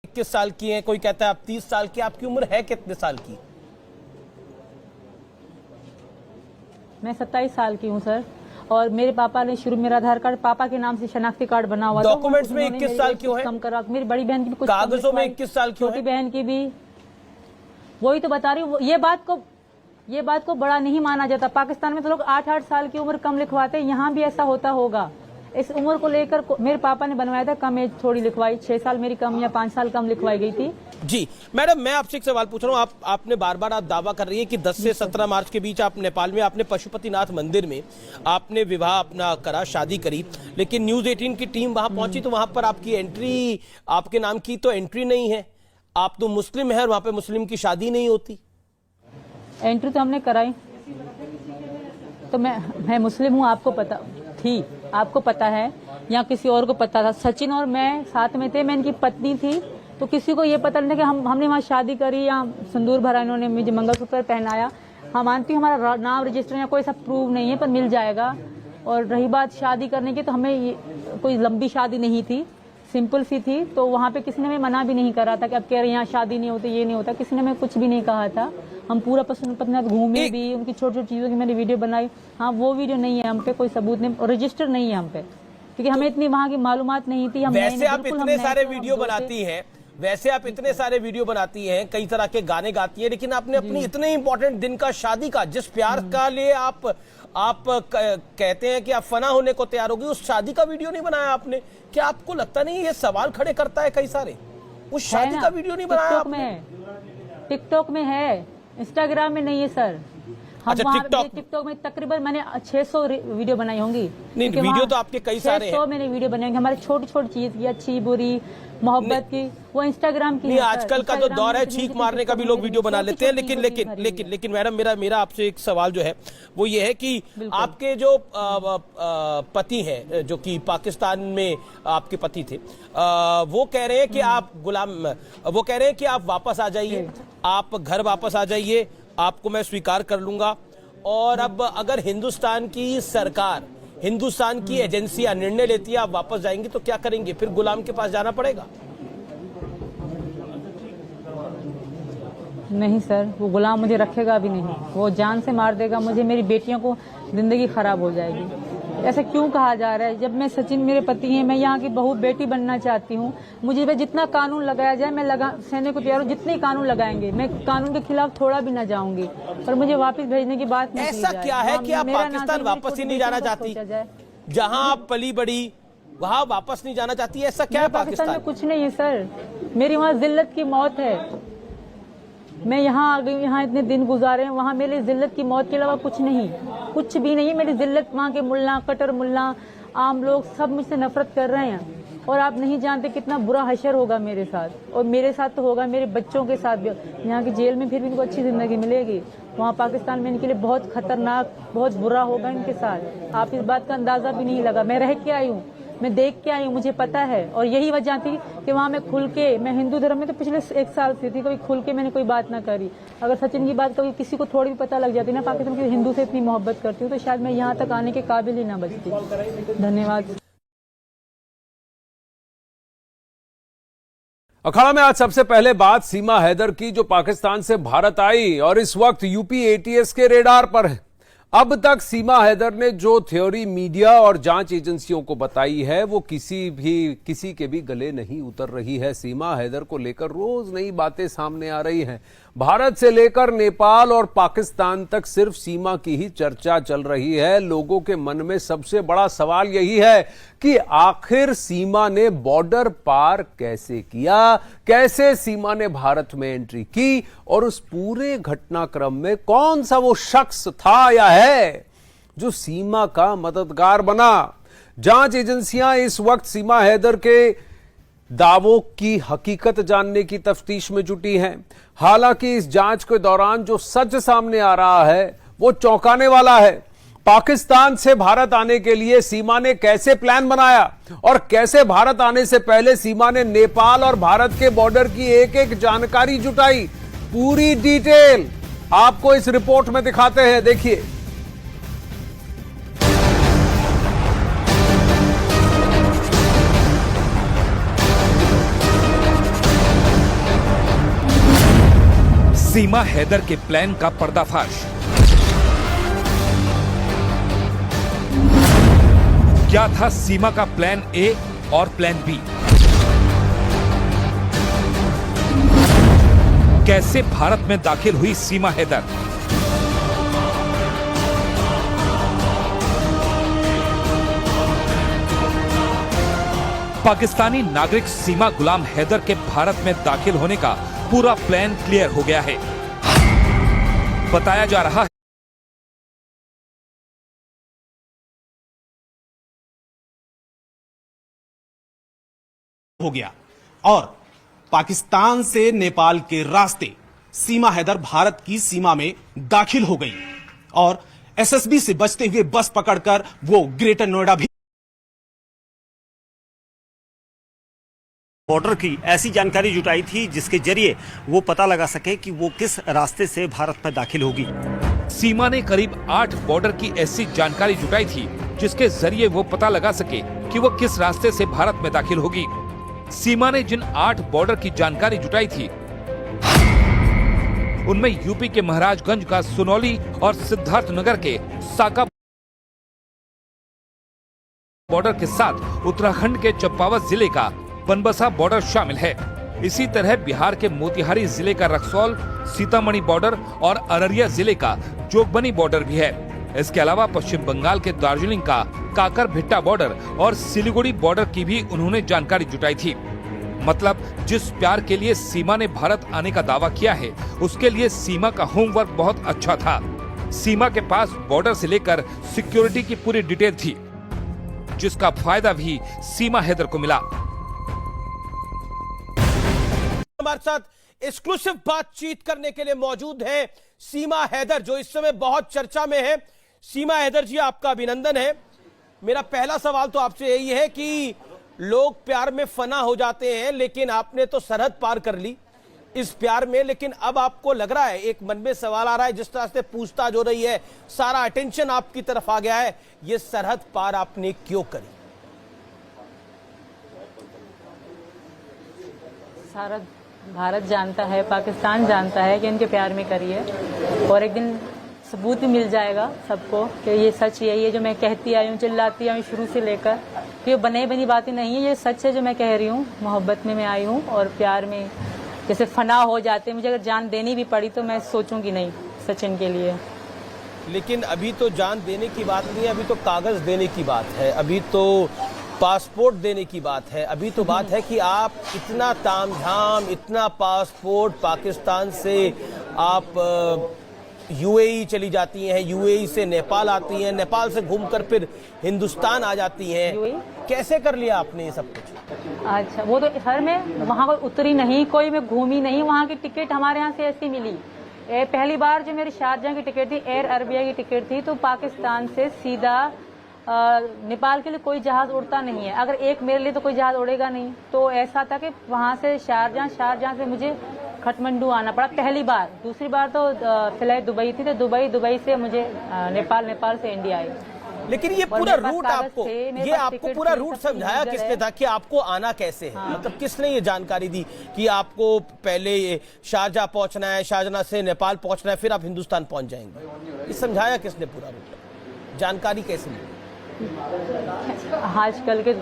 21 साल की हैं, कोई कहता है आप 30 साल की, आपकी उम्र है कितने साल की? मैं 27 साल की हूँ सर, और मेरे पापा ने शुरू मेरा आधार कार्ड पापा के नाम से शनाख्ती कार्ड बना हुआ था। डॉक्यूमेंट्स में 21 साल क्यों है? कम करा, मेरी बड़ी बहन की भी कुछ कागजों में 21 साल क्यों है? छोटी बहन की भी, वही तो बता रही हूँ। ये बात को बड़ा नहीं माना जाता। पाकिस्तान में तो लोग 8-8 साल की उम्र कम लिखवाते हैं, यहाँ भी ऐसा होता होगा। इस उम्र को लेकर मेरे पापा ने बनवाया था, कम एज थोड़ी लिखवाई, 6 साल मेरी कम या 5 साल कम लिखवाई गई थी। जी मैडम, मैं आपसे एक सवाल पूछ रहा हूँ। आपने बार बार आप दावा कर रही है कि 10 से 17 मार्च के बीच आप नेपाल में आपने पशुपतिनाथ मंदिर में आपने विवाह अपना करा, शादी करी, लेकिन न्यूज 18 की टीम वहां पहुंची तो वहां पर आपकी एंट्री, आपके नाम की तो एंट्री नहीं है। आप तो मुस्लिम है और वहां पे मुस्लिम की शादी नहीं होती। एंट्री तो हमने कराई, तो मैं मुस्लिम हूँ, आपको पता थी, आपको पता है या किसी और को पता था? सचिन और मैं साथ में थे, मैं इनकी पत्नी थी, तो किसी को ये पता नहीं था कि हमने वहाँ शादी करी या सिंदूर भरा, इन्होंने मुझे मंगलसूत्र पहनाया। हाँ मानती हूँ हमारा नाम रजिस्टर या कोई सब प्रूव नहीं है, पर मिल जाएगा। और रही बात शादी करने की, तो हमें कोई लंबी शादी नहीं थी, सिंपल सी थी। तो वहाँ पे किसी ने हमें मना भी नहीं करा था कि अब कह रहे यहाँ शादी नहीं होती, ये नहीं होता, किसी ने हमें कुछ भी नहीं कहा था। हम पूरा पशुपतिनाथ घूमे भी, उनकी छोटी छोटी चीजों की मैंने वीडियो बनाई। हाँ वो वीडियो नहीं है हम पे, कोई सबूत नहीं, रजिस्टर नहीं है हम पे, क्योंकि हमें इतनी वहाँ की मालूमात नहीं थी। वैसे आप इतने सारे वीडियो बनाती हैं, वैसे आप इतने सारे वीडियो बनाती हैं, कई तरह के गाने गाती हैं, लेकिन आपने अपनी इतने इंपॉर्टेंट दिन का, शादी का, जिस प्यार का लिए आप कहते हैं कि आप फना होने को तैयार होगी, उस शादी का वीडियो नहीं बनाया आपने। क्या आपको लगता नहीं ये सवाल खड़े करता है कई सारे? उस शादी का वीडियो नहीं बनाया आपने? टिकटॉक में है, इंस्टाग्राम में नहीं है सर। अच्छा, टिकटॉक में तकरीबन मैंने 600 वीडियो बनाई होंगी। नहीं, वीडियो तो आपके कई सारे हैं। 600 मैंने वीडियो बनाई होंगी, हमारी छोटी छोटी चीज की, अच्छी बुरी मोहब्बत की, वो इंस्टाग्राम की नहीं। आजकल का जो दौर है, छींक मारने का भी लोग वीडियो बना लेते हैं, लेकिन मैडम मेरा आपसे एक सवाल जो है वो ये है कि आपके जो पति हैं, जो कि पाकिस्तान में आपके पति थे, वो कह रहे हैं कि आप वो कह रहे हैं कि आप वापस आ जाइए, आप घर वापस आ जाइए, आपको मैं स्वीकार कर लूंगा। और अब अगर हिंदुस्तान की सरकार, हिंदुस्तान की एजेंसियां निर्णय लेती है आप वापस जाएंगे, तो क्या करेंगे? फिर गुलाम के पास जाना पड़ेगा? नहीं सर, वो गुलाम मुझे रखेगा भी नहीं, वो जान से मार देगा मुझे, मेरी बेटियों को जिंदगी खराब हो जाएगी। ऐसा क्यों कहा जा रहा है? जब मैं, सचिन मेरे पति हैं, मैं यहाँ की बहू बेटी बनना चाहती हूँ, मुझे जितना कानून लगाया जाए मैं सहने को तैयार हूँ। जितने कानून लगाएंगे मैं कानून के खिलाफ थोड़ा भी न जाऊंगी, पर मुझे वापस भेजने की बात नहीं। ऐसा क्या है कि आप पाकिस्तान वापस ही नहीं जाना चाहती? जहाँ आप पली बड़ी वहाँ वापस नहीं जाना चाहती, ऐसा क्या है पाकिस्तान में? कुछ नहीं है सर, मेरी वहाँ जिल्लत की मौत है। मैं यहाँ आ गई, यहाँ इतने दिन गुजारे हैं, वहाँ मेरी जिल्लत की मौत के अलावा कुछ नहीं, कुछ भी नहीं है मेरी जिल्लत। वहाँ के मुल्ला, कटर मुल्ला, आम लोग सब मुझसे नफरत कर रहे हैं, और आप नहीं जानते कितना बुरा हशर होगा मेरे साथ, और मेरे साथ तो होगा, मेरे बच्चों के साथ भी। यहाँ की जेल में फिर भी इनको अच्छी जिंदगी मिलेगी, वहाँ पाकिस्तान में इनके लिए बहुत खतरनाक, बहुत बुरा होगा इनके साथ। आप इस बात का अंदाजा भी नहीं लगा। मैं रह के आई हूँ, मैं देख के आई हूँ, मुझे पता है। और यही वजह थी कि वहाँ मैं खुल के, मैं हिंदू धर्म में तो पिछले 1 साल से थी, कभी खुल के मैंने कोई बात ना करी। अगर सचिन की बात कभी किसी को थोड़ी भी पता लग जाती ना पाकिस्तान की हिंदू से इतनी मोहब्बत करती हूँ, तो शायद मैं यहाँ तक आने के काबिल ही ना बचती। धन्यवाद। अखाड़ा में आज सबसे पहले बात सीमा हैदर की, जो पाकिस्तान से भारत आई और इस वक्त यूपी एटीएस के रेडार पर है। अब तक सीमा हैदर ने जो थ्योरी मीडिया और जांच एजेंसियों को बताई है, वो किसी के भी गले नहीं उतर रही है। सीमा हैदर को लेकर रोज नई बातें सामने आ रही हैं। भारत से लेकर नेपाल और पाकिस्तान तक सिर्फ सीमा की ही चर्चा चल रही है। लोगों के मन में सबसे बड़ा सवाल यही है कि आखिर सीमा ने बॉर्डर पार कैसे किया, कैसे सीमा ने भारत में एंट्री की, और उस पूरे घटनाक्रम में कौन सा वो शख्स था या है जो सीमा का मददगार बना। जांच एजेंसियां इस वक्त सीमा हैदर के दावों की हकीकत जानने की तफ्तीश में जुटी हैं। हालांकि इस जांच के दौरान जो सच सामने आ रहा है वो चौंकाने वाला है। पाकिस्तान से भारत आने के लिए सीमा ने कैसे प्लान बनाया, और कैसे भारत आने से पहले सीमा ने नेपाल और भारत के बॉर्डर की एक एक जानकारी जुटाई। पूरी डिटेल आपको इस रिपोर्ट में दिखाते हैं, देखिए। सीमा हैदर के प्लान का पर्दाफाश। क्या था सीमा का प्लान ए और प्लान बी? कैसे भारत में दाखिल हुई सीमा हैदर? पाकिस्तानी नागरिक सीमा गुलाम हैदर के भारत में दाखिल होने का पूरा प्लान क्लियर हो गया है। बताया जा रहा है हो गया और पाकिस्तान से नेपाल के रास्ते सीमा हैदर भारत की सीमा में दाखिल हो गई और एसएसबी से बचते हुए बस पकड़कर वो ग्रेटर नोएडा भी बॉर्डर की ऐसी जानकारी जुटाई थी जिसके जरिए वो पता लगा सके कि वो किस रास्ते से भारत में दाखिल होगी। सीमा ने करीब 8 बॉर्डर की ऐसी जानकारी जुटाई थी जिसके जरिए वो पता लगा सके कि वो किस रास्ते से भारत में दाखिल होगी। सीमा ने जिन 8 बॉर्डर की जानकारी जुटाई थी उनमें यूपी के महाराजगंज का सुनौली और सिद्धार्थनगर के साका बॉर्डर के साथ उत्तराखंड के चंपावत जिले का बनबसा बॉर्डर शामिल है। इसी तरह बिहार के मोतिहारी जिले का रक्सौल, सीतामढ़ी बॉर्डर और अररिया जिले का जोगबनी बॉर्डर भी है। इसके अलावा पश्चिम बंगाल के दार्जिलिंग का काकर भिट्टा बॉर्डर और सिलीगुड़ी बॉर्डर की भी उन्होंने जानकारी जुटाई थी। मतलब जिस प्यार के लिए सीमा ने भारत आने का दावा किया है उसके लिए सीमा का होमवर्क बहुत अच्छा था। सीमा के पास बॉर्डर से लेकर सिक्योरिटी की पूरी डिटेल थी जिसका फायदा भी सीमा हैदर को मिला। हमारे साथ एक्सक्लूसिव बातचीत करने के लिए मौजूद है सीमा हैदर जो इस समय बहुत चर्चा में है। सीमा हैदर जी आपका अभिनंदन है। मेरा पहला सवाल तो आपसे यही है कि लोग प्यार में फना हो जाते हैं लेकिन आपने तो सरहद पार कर ली इस प्यार में, लेकिन अब आपको लग रहा है, एक मन में सवाल आ रहा है, जिस तरह से पूछताछ हो रही है, सारा अटेंशन आपकी तरफ आ गया है, ये सरहद पार आपने क्यों करी? सारा भारत जानता है, पाकिस्तान जानता है कि इनके प्यार में करी है और एक दिन सबूत भी मिल जाएगा सबको कि ये सच यही है जो मैं कहती आई हूँ, चिल्लाती आई हूँ शुरू से लेकर। ये बने बनी बातें नहीं है, ये सच है जो मैं कह रही हूँ। मोहब्बत में मैं आई हूँ और प्यार में जैसे फना हो जाते हैं, मुझे अगर जान देनी भी पड़ी तो मैं सोचूंगी नहीं सचिन के लिए। लेकिन अभी तो जान देने की बात नहीं है, अभी तो कागज देने की बात है, अभी तो पासपोर्ट देने की बात है, अभी तो बात है कि आप इतना तामझाम, इतना पासपोर्ट पाकिस्तान से आप यूएई चली जाती हैं, यूएई से नेपाल आती हैं, नेपाल से घूमकर फिर हिंदुस्तान आ जाती हैं, कैसे कर लिया आपने ये सब कुछ? अच्छा, वो तो सर मैं वहाँ पर उतरी नहीं, कोई मैं घूमी नहीं, वहाँ की टिकट हमारे यहाँ से ऐसी मिली। पहली बार जो मेरी शारजाह की टिकट थी, एयर अरबिया की टिकट थी, तो पाकिस्तान से सीधा नेपाल के लिए कोई जहाज उड़ता नहीं है। अगर एक मेरे लिए तो कोई जहाज उड़ेगा नहीं, तो ऐसा था कि वहाँ से शारजाह से मुझे काठमांडू आना पड़ा पहली बार। दूसरी बार तो फ्लाइट दुबई थी, तो दुबई से मुझे नेपाल से इंडिया आई। लेकिन ये पूरा रूट आपको पूरा रूट समझाया किसने था कि आपको आना कैसे है? हाँ। मतलब किसने ये जानकारी दी कि आपको पहले शारजाह पहुंचना है, शारजाह से नेपाल पहुंचना है, फिर आप हिंदुस्तान पहुंच जाएंगे? ये समझाया किसने पूरा रूट? जानकारी कैसे मिली? आजकल के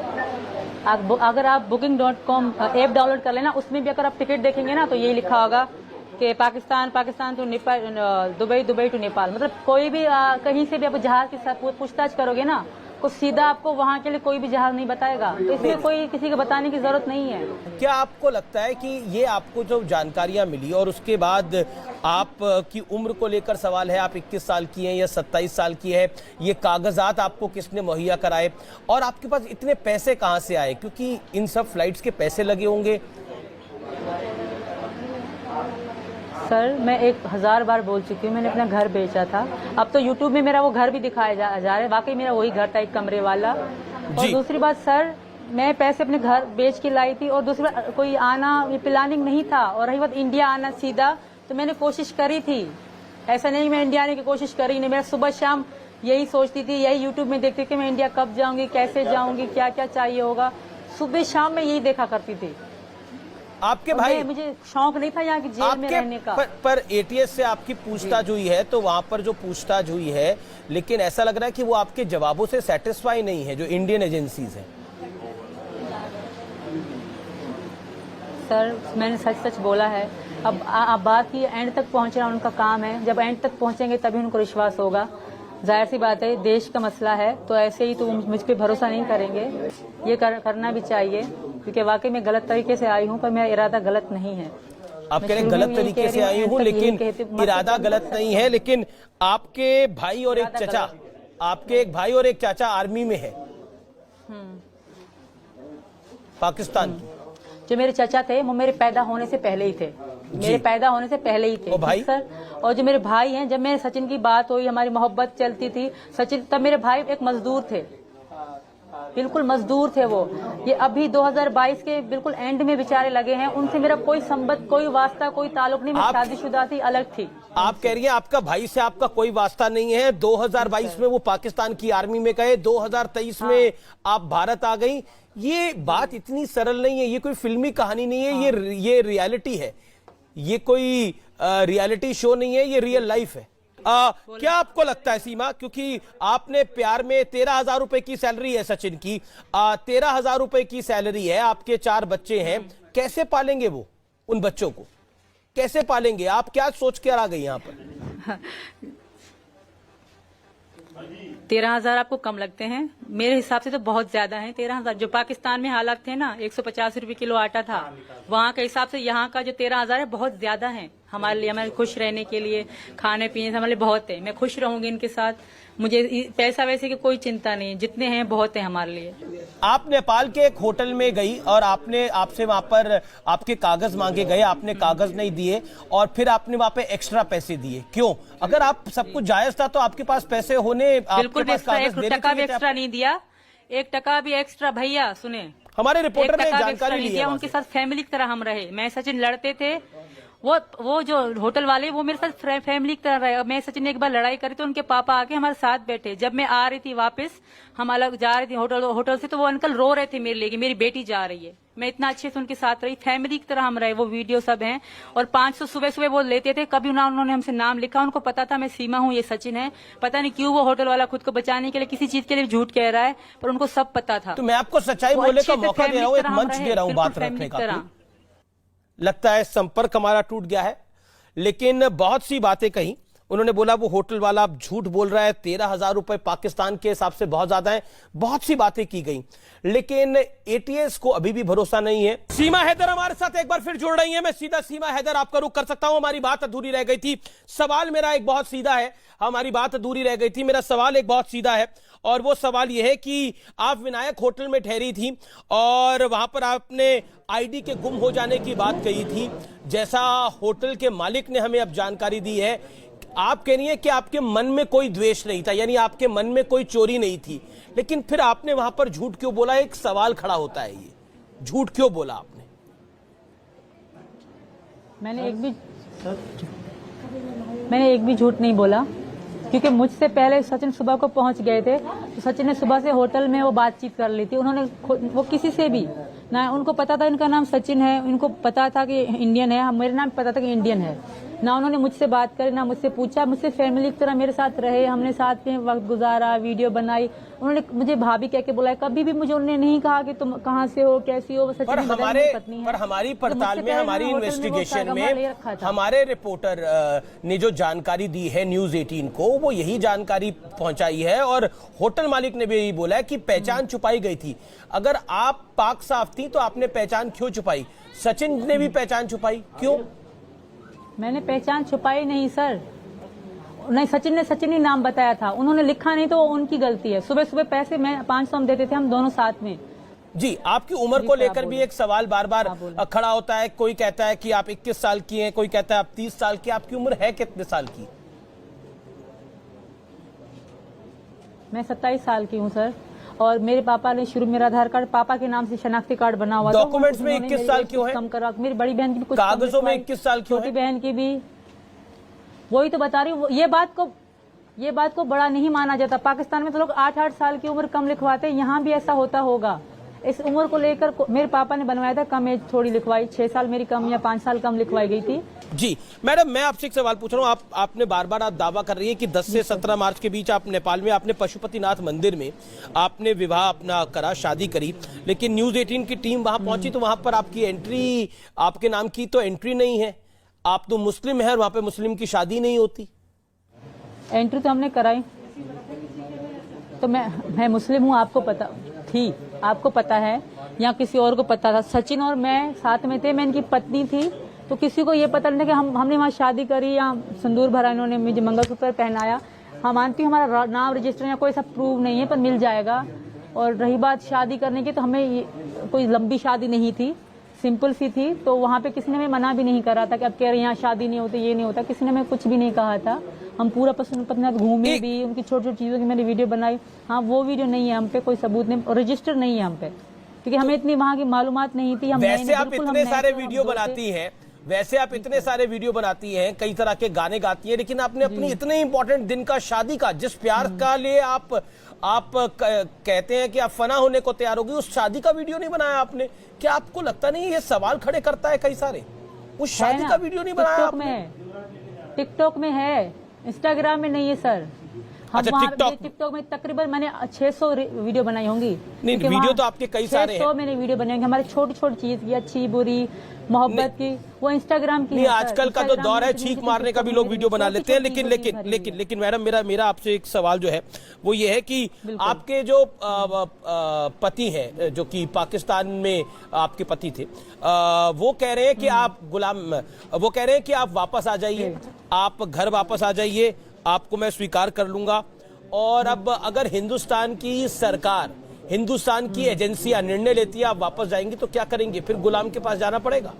अगर आप booking.com ऐप डाउनलोड कर लेना, उसमें भी अगर आप टिकट देखेंगे ना तो यही लिखा होगा कि Pakistan to Nepal, Dubai to Nepal. मतलब कोई भी कहीं से भी आप जहाज के साथ पूछताछ करोगे ना तो सीधा आपको वहाँ के लिए कोई भी जहाज नहीं बताएगा, तो इसमें कोई किसी को बताने की जरूरत नहीं है। क्या आपको लगता है कि ये आपको जो जानकारियां मिली और उसके बाद आप की उम्र को लेकर सवाल है, आप 21 साल की हैं या 27 साल की है, ये कागजात आपको किसने मुहैया कराए और आपके पास इतने पैसे कहाँ से आए? क्योंकि इन सब फ्लाइट्स के पैसे लगे होंगे। सर मैं 1000 बार बोल चुकी हूँ, मैंने अपना घर बेचा था। अब तो यूट्यूब में मेरा वो घर भी दिखाया जा रहा है, वाकई मेरा वही घर था, एक कमरे वाला। और दूसरी बात सर, मैं पैसे अपने घर बेच के लाई थी और दूसरी बात कोई आना ये प्लानिंग नहीं था। और रही बात इंडिया आना सीधा, तो मैंने कोशिश करी थी, ऐसा नहीं मैं इंडिया आने की कोशिश करी नहीं। मैं सुबह शाम यही सोचती थी, यही यूट्यूब में देखती थी मैं इंडिया कब जाऊंगी, कैसे जाऊंगी, क्या क्या चाहिए होगा, सुबह शाम में यही देखा करती थी। आपके और भाई मुझे शौक नहीं था यहाँ की जेल में रहने का। पर एटीएस से आपकी पूछताछ हुई है, तो वहां पर जो पूछताछ हुई है, लेकिन ऐसा लग रहा है कि वो आपके जवाबों से सेटिस्फाई नहीं है जो इंडियन एजेंसीज हैं। सर मैंने सच सच बोला है। अब बात की एंड तक पहुंचना उनका काम है, जब एंड तक पहुंचेंगे तभी उनको विश्वास होगा। जाहिर सी बात है, देश का मसला है, तो ऐसे ही तो मुझ पे भरोसा नहीं करेंगे। ये करना भी चाहिए, क्योंकि वाकई में गलत तरीके से आई हूँ, पर मेरा इरादा गलत नहीं है। आप कह रहे हैं गलत तरीके से आई हूँ, लेकिन इरादा गलत नहीं है। लेकिन आपके भाई और एक चाचा, आपके एक भाई और एक चाचा आर्मी में है पाकिस्तान की। जो मेरे चाचा थे वो मेरे पैदा होने से पहले ही थे, मेरे पैदा होने से पहले ही थे। और भाई? सर, और जो मेरे भाई हैं, जब मेरे सचिन की बात हुई, हमारी मोहब्बत चलती थी सचिन, तब मेरे भाई एक मजदूर थे, बिल्कुल मजदूर थे वो। ये अभी 2022 के बिल्कुल एंड में बेचारे लगे हैं, उनसे मेरा कोई संबंध, कोई वास्ता, कोई ताल्लुक नहीं। मैं शादीशुदा थी, अलग थी। आप कह रही हैं आपका भाई से आपका कोई वास्ता नहीं है। 2022 में वो पाकिस्तान की आर्मी में गए, 2023 में आप भारत आ गई। ये बात इतनी सरल नहीं है, ये कोई फिल्मी कहानी नहीं है, ये रियलिटी है, ये कोई रियलिटी शो नहीं है, ये रियल लाइफ है। क्या आपको लगता है सीमा, क्योंकि आपने प्यार में 13,000 रुपए की सैलरी है सचिन की, 13,000 रुपए की सैलरी है, आपके 4 बच्चे हैं, कैसे पालेंगे वो उन बच्चों को, कैसे पालेंगे? आप क्या सोच कर आ गई यहाँ पर? 13,000 आपको कम लगते हैं? मेरे हिसाब से तो बहुत ज्यादा है 13,000। जो पाकिस्तान में हालात थे ना, 150 रुपए किलो आटा था, वहाँ के हिसाब से यहाँ का जो 13,000 है बहुत ज्यादा है हमारे लिए। हमें खुश रहने के लिए, खाने पीने से हमारे लिए बहुत है। मैं खुश रहूंगी इनके साथ, मुझे पैसा वैसे की कोई चिंता नहीं, जितने हैं बहुत है हमारे लिए। आप नेपाल के एक होटल में गई और आपसे वहां पर आपके कागज मांगे गए, आपने कागज नहीं दिए और फिर आपने वहां पे एक्स्ट्रा पैसे दिए, क्यों? अगर आप सब कुछ जायज था तो आपके पास पैसे होने, बिल्कुल एक्स्ट्रा, 1 टका भी एक्स्ट्रा नहीं दिया, 1 टका भी एक्स्ट्रा। भैया सुने, हमारे रिपोर्टर ने 1 टका भी जानकारी नहीं ली दिया। है उनके साथ फैमिली की तरह हम रहे। मैं सचिन लड़ते थे, वो जो होटल वाले, वो मेरे साथ फैमिली की तरह रहे। मैं सचिन ने एक बार लड़ाई करी तो उनके पापा आके हमारे साथ बैठे। जब मैं आ रही थी वापस, हम अलग जा रही थी होटल से, तो वो अंकल रो रहे थे मेरे लिए कि मेरी बेटी जा रही है। मैं इतना अच्छे से उनके साथ रही, फैमिली की तरह हम रहे। वो वीडियो सब हैं। और 500 सुबह सुबह वो लेते थे, कभी ना उन्होंने हमसे नाम लिखा। उनको पता था मैं सीमा हूँ, ये सचिन है। पता नहीं क्यों वो होटल वाला खुद को बचाने के लिए किसी चीज के लिए झूठ कह रहा है, पर उनको सब पता था। तो मैं आपको सच्चाई बोलने का मौका दे रहा हूँ, एक मंच दे रहा हूँ बात रखने का। लगता है संपर्क हमारा टूट गया है, लेकिन बहुत सी बातें कही उन्होंने। बोला वो होटल वाला अब झूठ बोल रहा है, 13,000 रुपए पाकिस्तान के हिसाब से बहुत ज्यादा है, बहुत सी बातें की गई, लेकिन एटीएस को अभी भी भरोसा नहीं है। सीमा हैदर हमारे साथ एक बार फिर जुड़ रही है। मैं सीधा सीमा हैदर आपका रुख कर सकता हूं? हमारी बात अधूरी रह गई थी। सवाल मेरा एक बहुत सीधा है, हमारी बात अधूरी रह गई थी। मेरा सवाल एक बहुत सीधा है, और वो सवाल यह है कि आप विनायक होटल में ठहरी थी और वहां पर आपने आईडी के गुम हो जाने की बात कही थी। जैसा होटल के मालिक ने हमें अब जानकारी दी है, आप कह रही हैं कि आपके मन में कोई द्वेष नहीं था, यानी आपके मन में कोई चोरी नहीं थी, लेकिन फिर आपने वहां पर झूठ क्यों बोला? एक सवाल खड़ा होता है, ये झूठ क्यों बोला आपने? मैंने एक भी झूठ नहीं बोला, क्योंकि मुझसे पहले सचिन सुबह को पहुंच गए थे। तो सचिन ने सुबह से होटल में वो बातचीत कर ली थी। उन्होंने वो किसी से भी ना, उनको पता था इनका नाम सचिन है, इनको पता था कि इंडियन है, मेरे नाम पता था कि इंडियन है। ना उन्होंने मुझसे बात करी, ना मुझसे पूछा। मुझसे फैमिली की तरह मेरे साथ रहे, हमने साथ में वक्त गुजारा, वीडियो बनाई। उन्होंने मुझे भाभी कह के बुलाया, कभी भी मुझे उन्होंने नहीं कहा कि तुम कहाँ से हो, कैसी हो। पर हमारी पड़ताल में, हमारी इन्वेस्टिगेशन में हमारे रिपोर्टर ने जो जानकारी दी है न्यूज 18 को, वो यही जानकारी पहुंचाई है, और होटल मालिक ने भी यही बोला है कि पहचान छुपाई गई थी। अगर आप पाक साफ थी तो आपने पहचान क्यों छुपाई? सचिन ने भी पहचान छुपाई, क्यों? मैंने पहचान छुपाई नहीं सर, नहीं, सचिन ने सचिन ही नाम बताया था, उन्होंने लिखा नहीं तो वो उनकी गलती है। सुबह सुबह पैसे मैं 500 हम देते थे, हम दोनों साथ में। जी, आपकी उम्र को लेकर भी एक सवाल बार बार खड़ा होता है। कोई कहता है कि आप 21 साल की हैं, कोई कहता है आप 30 साल की। आपकी उम्र है कितने साल की? मैं 27 साल की हूँ सर, और मेरे पापा ने शुरू मेरा आधार कार्ड पापा के नाम से शनाख्ती कार्ड बना हुआ था। डॉक्यूमेंट्स में 21 साल क्यों है? कम करा, मेरी बड़ी बहन की भी कुछ कागजों में 21 साल क्यों है? छोटी बहन की भी, वही तो बता रही हूँ। ये बात को बड़ा नहीं माना जाता। पाकिस्तान में तो लोग 8-8 साल की उम्र कम लिखवाते हैं, यहाँ भी ऐसा होता होगा। इस उम्र को लेकर मेरे पापा ने बनवाया था, कम एज थोड़ी लिखवाई, 6 साल मेरी कम या 5 साल कम लिखवाई गई थी। जी मैडम, मैं आपसे एक सवाल पूछ रहा हूँ। आपने बार बार आप दावा कर रही है कि 10 से 17 मार्च के बीच आप नेपाल में आपने पशुपतिनाथ मंदिर में आपने विवाह अपना करा, शादी करी, लेकिन न्यूज 18 की टीम वहां पहुंची तो वहां पर आपकी एंट्री, आपके नाम की तो एंट्री नहीं है। आप तो मुस्लिम है और वहां पे मुस्लिम की शादी नहीं होती। एंट्री तो हमने कराई, तो मैं मुस्लिम हूँ, आपको पता थी, आपको पता है या किसी और को पता था। सचिन और मैं साथ में थे, मैं इनकी पत्नी थी, तो किसी को ये पता नहीं था कि हमने वहाँ शादी करी या सिंदूर भरा, इन्होंने मुझे मंगलसूत्र पहनाया। हम मानती हूँ हमारा नाम रजिस्टर या कोई सब प्रूव नहीं है, पर मिल जाएगा। और रही बात शादी करने की, तो हमें कोई लंबी शादी नहीं थी, सिंपल सी थी। तो वहाँ पे किसी ने हमें मना भी नहीं करा था कि अब कह रहे यहाँ शादी नहीं होती, ये नहीं होता, किसी ने हमें कुछ भी नहीं कहा था। हम पूरा पशुपतिनाथ घूमे भी, उनकी छोटी छोटी चीजों की मैंने वीडियो बनाई। हाँ, वो वीडियो नहीं है हम पे, कोई सबूत नहीं, रजिस्टर नहीं है हम पे, क्योंकि हमें इतनी वहाँ की मालूमात नहीं थी। वैसे आप इतने सारे वीडियो बनाती हैं, वैसे आप इतने सारे वीडियो बनाती हैं, कई तरह के गाने गाती हैं, लेकिन आपने अपनी इतने इंपॉर्टेंट दिन का, शादी का, जिस प्यार का लिए आप कहते हैं कि आप फना होने को तैयार होगी, उस शादी का वीडियो नहीं बनाया आपने। क्या आपको लगता नहीं ये सवाल खड़े करता है कई सारे? उस शादी का वीडियो नहीं बनाया आपने? टिकटॉक में है, इंस्टाग्राम में नहीं है सर। अच्छा, टिकटॉक में तकरीबन मैंने 600 वीडियो बनाई होंगी। नहीं, वीडियो तो आपके कई सारे हैं। 600 मैंने वीडियो बनाई होंगी, हमारी छोटी छोटी चीज की, अच्छी बुरी मोहब्बत की, वो इंस्टाग्राम की। नहीं, आजकल का जो दौर है छींक मारने का भी लोग वीडियो बना लेते हैं, लेकिन मैडम मेरा आपसे एक सवाल जो है वो ये है कि आपके जो पति हैं, जो कि पाकिस्तान में आपके पति थे, वो कह रहे हैं कि आप वो कह रहे हैं कि आप वापस आ जाइए, आप घर वापस आ जाइए, आपको मैं स्वीकार कर लूंगा। और अब अगर हिंदुस्तान की सरकार, हिंदुस्तान की एजेंसियां निर्णय लेती है आप वापस जाएंगे, तो क्या करेंगे? फिर गुलाम के पास जाना पड़ेगा?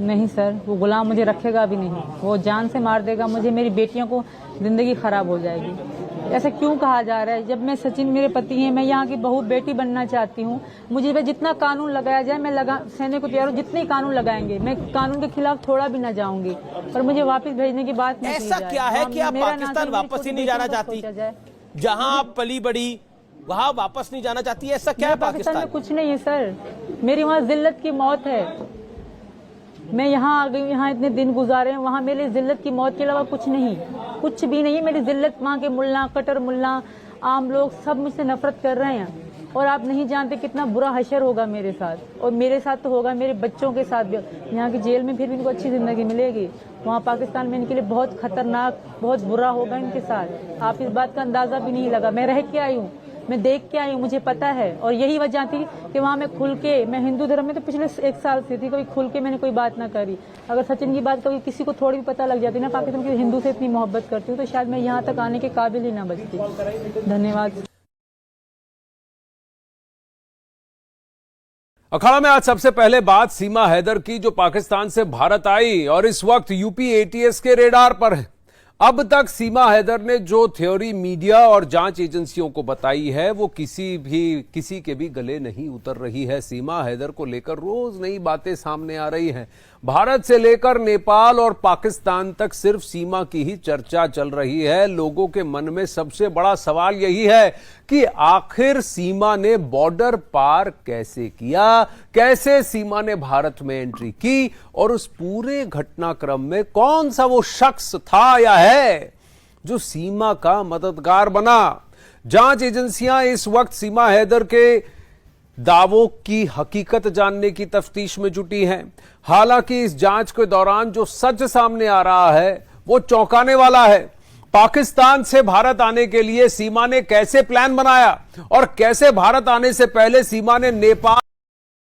नहीं सर, वो गुलाम मुझे रखेगा भी नहीं, वो जान से मार देगा मुझे, मेरी बेटियों को जिंदगी खराब हो जाएगी। ऐसा क्यों कहा जा रहा है? जब मैं, सचिन मेरे पति हैं, मैं यहाँ की बहू बेटी बनना चाहती हूँ, मुझे जितना कानून लगाया जाए मैं सहने को तैयार हूँ, जितने कानून लगाएंगे मैं कानून के खिलाफ थोड़ा भी न जाऊंगी, पर मुझे वापस भेजने की बात नहीं। ऐसा क्या है कि आप पाकिस्तान वापस ही नहीं जाना चाहती? जहाँ आप पली बड़ी वहाँ वापस नहीं जाना चाहती, ऐसा क्या है पाकिस्तान में? कुछ नहीं है सर, मेरी वहाँ जिल्लत की मौत है। मैं यहाँ आ गई, यहाँ इतने दिन गुजारे हैं, वहाँ मेरी जिल्लत की मौत के अलावा कुछ नहीं, कुछ भी नहीं है मेरी जिल्लत। वहाँ के मुल्ला, कटर मुल्ला, आम लोग सब मुझसे नफरत कर रहे हैं, और आप नहीं जानते कितना बुरा हशर होगा मेरे साथ, और मेरे साथ तो होगा, मेरे बच्चों के साथ भी। यहाँ की जेल में फिर भी इनको अच्छी जिंदगी मिलेगी, वहाँ पाकिस्तान में इनके लिए बहुत खतरनाक, बहुत बुरा होगा इनके साथ। आप इस बात का अंदाजा भी नहीं लगा। मैं रह के आई हूँ, मैं देख के आई हूँ, मुझे पता है। और यही वजह थी कि वहाँ मैं खुल के, मैं हिंदू धर्म में तो पिछले 1 साल से थी, कभी खुल के मैंने कोई बात ना करी। अगर सचिन की बात कभी किसी को थोड़ी भी पता लग जाती ना पाकिस्तान की हिंदू से इतनी मोहब्बत करती हूँ, तो शायद मैं यहाँ तक आने के काबिल ही ना बचती। धन्यवाद। अखाड़ा में आज सबसे पहले बात सीमा हैदर की, जो पाकिस्तान से भारत आई और इस वक्त यूपी एटीएस के रेडार पर है। अब तक सीमा हैदर ने जो थ्योरी मीडिया और जांच एजेंसियों को बताई है वो किसी के भी गले नहीं उतर रही है। सीमा हैदर को लेकर रोज नई बातें सामने आ रही हैं। भारत से लेकर नेपाल और पाकिस्तान तक सिर्फ सीमा की ही चर्चा चल रही है। लोगों के मन में सबसे बड़ा सवाल यही है कि आखिर सीमा ने बॉर्डर पार कैसे किया, कैसे सीमा ने भारत में एंट्री की, और उस पूरे घटनाक्रम में कौन सा वो शख्स था या है जो सीमा का मददगार बना। जांच एजेंसियां इस वक्त सीमा हैदर के दावों की हकीकत जानने की तफ्तीश में जुटी हैं। हालांकि इस जांच के दौरान जो सच सामने आ रहा है वो चौंकाने वाला है। पाकिस्तान से भारत आने के लिए सीमा ने कैसे प्लान बनाया और कैसे भारत आने से पहले सीमा ने नेपाल